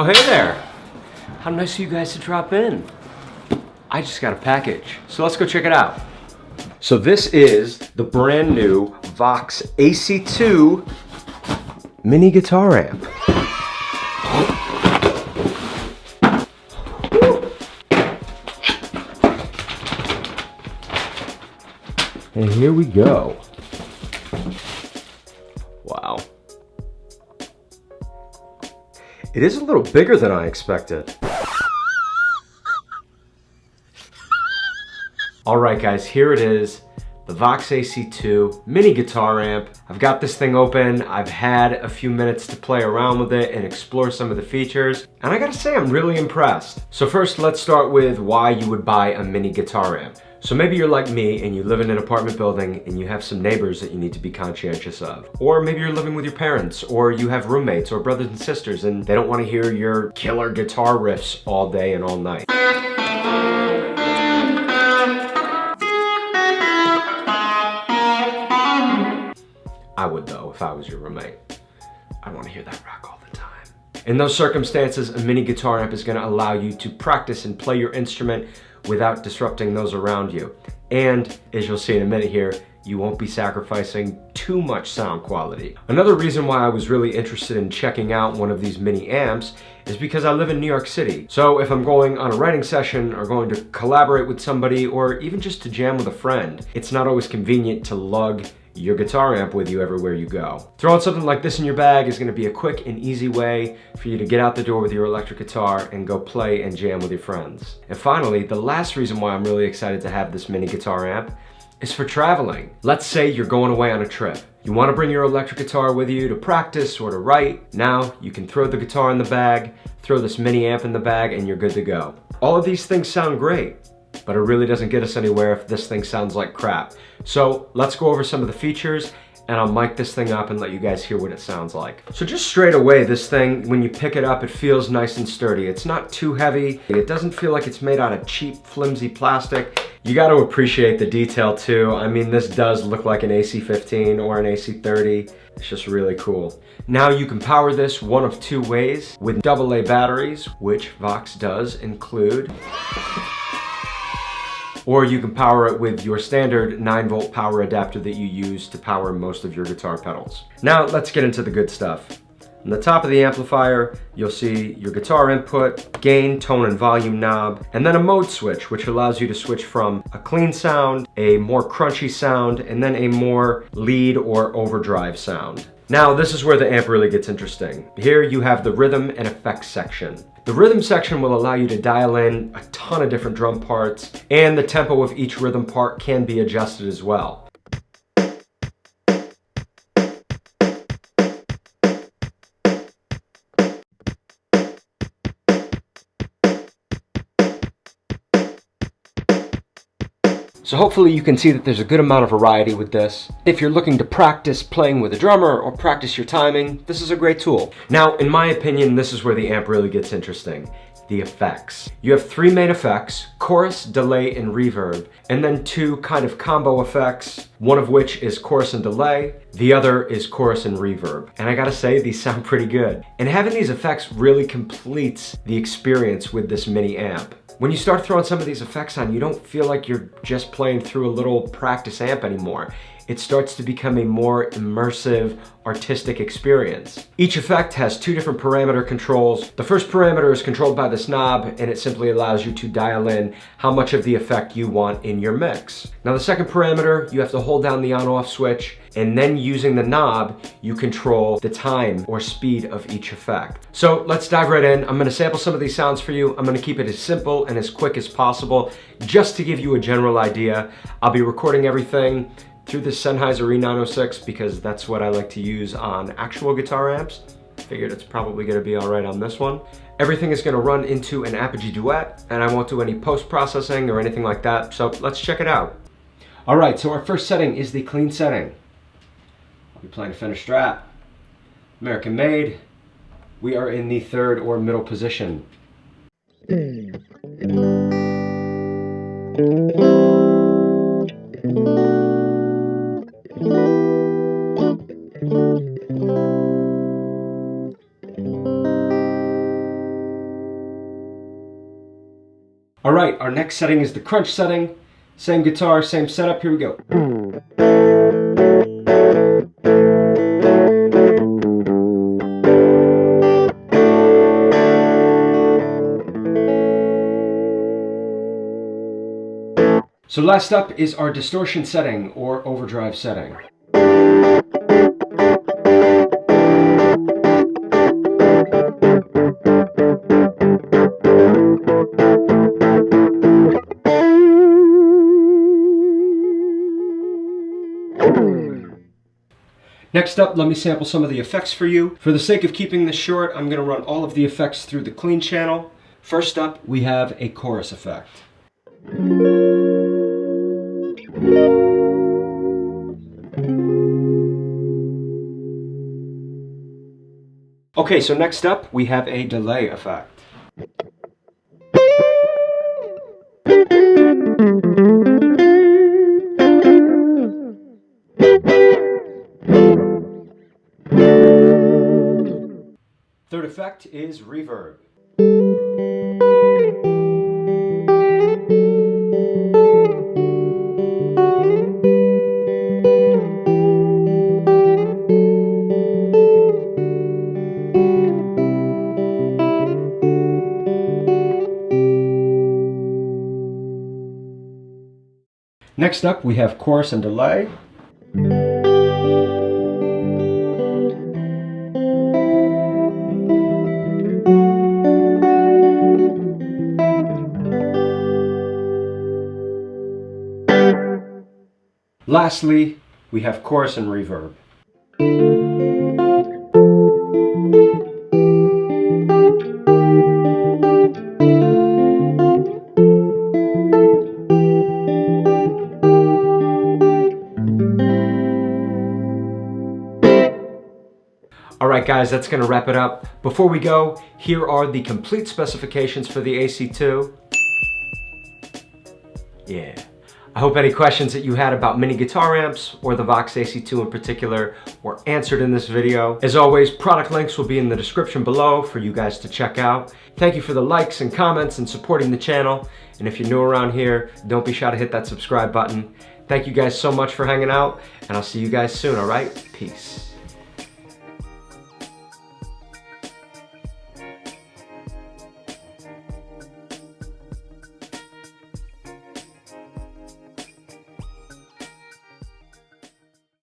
Oh, hey there. How nice of you guys to drop in. I just got a package, so let's go check it out. So this is the brand new Vox AC2 mini guitar amp. And here we go. Wow. It is a little bigger than I expected. Alright guys, here it is. The Vox AC2 mini guitar amp. I've got this thing open. I've had a few minutes to play around with it and explore some of the features. And I gotta say, I'm really impressed. So first, let's start with why you would buy a mini guitar amp. So maybe you're like me and you live in an apartment building and you have some neighbors that you need to be conscientious of. Or maybe you're living with your parents, or you have roommates or brothers and sisters and they don't want to hear your killer guitar riffs all day and all night. I would though, if I was your roommate. I'd want to hear that rock all the time. In those circumstances, a mini guitar amp is going to allow you to practice and play your instrument without disrupting those around you. And, as you'll see in a minute here, you won't be sacrificing too much sound quality. Another reason why I was really interested in checking out one of these mini amps is because I live in New York City. So if I'm going on a writing session or going to collaborate with somebody or even just to jam with a friend, it's not always convenient to lug your guitar amp with you everywhere you go. Throwing something like this in your bag is going to be a quick and easy way for you to get out the door with your electric guitar and go play and jam with your friends. And finally, the last reason why I'm really excited to have this mini guitar amp is for traveling. Let's say you're going away on a trip. You want to bring your electric guitar with you to practice or to write. Now you can throw the guitar in the bag, throw this mini amp in the bag, and you're good to go. All of these things sound great, but it really doesn't get us anywhere if this thing sounds like crap. So let's go over some of the features and I'll mic this thing up and let you guys hear what it sounds like. So just straight away, this thing, when you pick it up, it feels nice and sturdy. It's not too heavy. It doesn't feel like it's made out of cheap, flimsy plastic. You got to appreciate the detail too. I mean, this does look like an AC15 or an AC30. It's just really cool. Now you can power this one of two ways with AA batteries, which Vox does include. Or you can power it with your standard 9-volt power adapter that you use to power most of your guitar pedals. Now let's get into the good stuff. On the top of the amplifier, you'll see your guitar input, gain, tone, and volume knob, and then a mode switch, which allows you to switch from a clean sound, a more crunchy sound, and then a more lead or overdrive sound. Now this is where the amp really gets interesting. Here you have the rhythm and effects section. The rhythm section will allow you to dial in a ton of different drum parts, and the tempo of each rhythm part can be adjusted as well. So hopefully you can see that there's a good amount of variety with this. If you're looking to practice playing with a drummer or practice your timing, this is a great tool. Now, in my opinion, this is where the amp really gets interesting. The effects. You have three main effects: chorus, delay, and reverb, and then two kind of combo effects, one of which is chorus and delay, the other is chorus and reverb. And I gotta say, these sound pretty good. And having these effects really completes the experience with this mini amp. When you start throwing some of these effects on, you don't feel like you're just playing through a little practice amp anymore. It starts to become a more immersive, artistic experience. Each effect has two different parameter controls. The first parameter is controlled by this knob, and it simply allows you to dial in how much of the effect you want in your mix. Now the second parameter, you have to hold down the on-off switch, and then using the knob, you control the time or speed of each effect. So let's dive right in. I'm gonna sample some of these sounds for you. I'm gonna keep it as simple and as quick as possible, just to give you a general idea. I'll be recording everything through the Sennheiser E906 because that's what I like to use on actual guitar amps. Figured it's probably gonna be all right on this one. Everything is gonna run into an Apogee Duet, and I won't do any post-processing or anything like that, so let's check it out. All right, so our first setting is the clean setting. I'll be playing a Fender Strat, American made. We are in the third or middle position. All right, our next setting is the crunch setting. Same guitar, same setup, here we go. So last up is our distortion setting or overdrive setting. Next up, let me sample some of the effects for you. For the sake of keeping this short, I'm going to run all of the effects through the clean channel. First up, we have a chorus effect. Okay, so next up, we have a delay effect. Third effect is reverb. Next up, we have chorus and delay. Lastly, we have chorus and reverb. Alright guys, that's going to wrap it up. Before we go, here are the complete specifications for the AC2. Yeah. I hope any questions that you had about mini guitar amps or the Vox AC2 in particular were answered in this video. As always, product links will be in the description below for you guys to check out. Thank you for the likes and comments and supporting the channel. And if you're new around here, don't be shy to hit that subscribe button. Thank you guys so much for hanging out, and I'll see you guys soon, alright? Peace.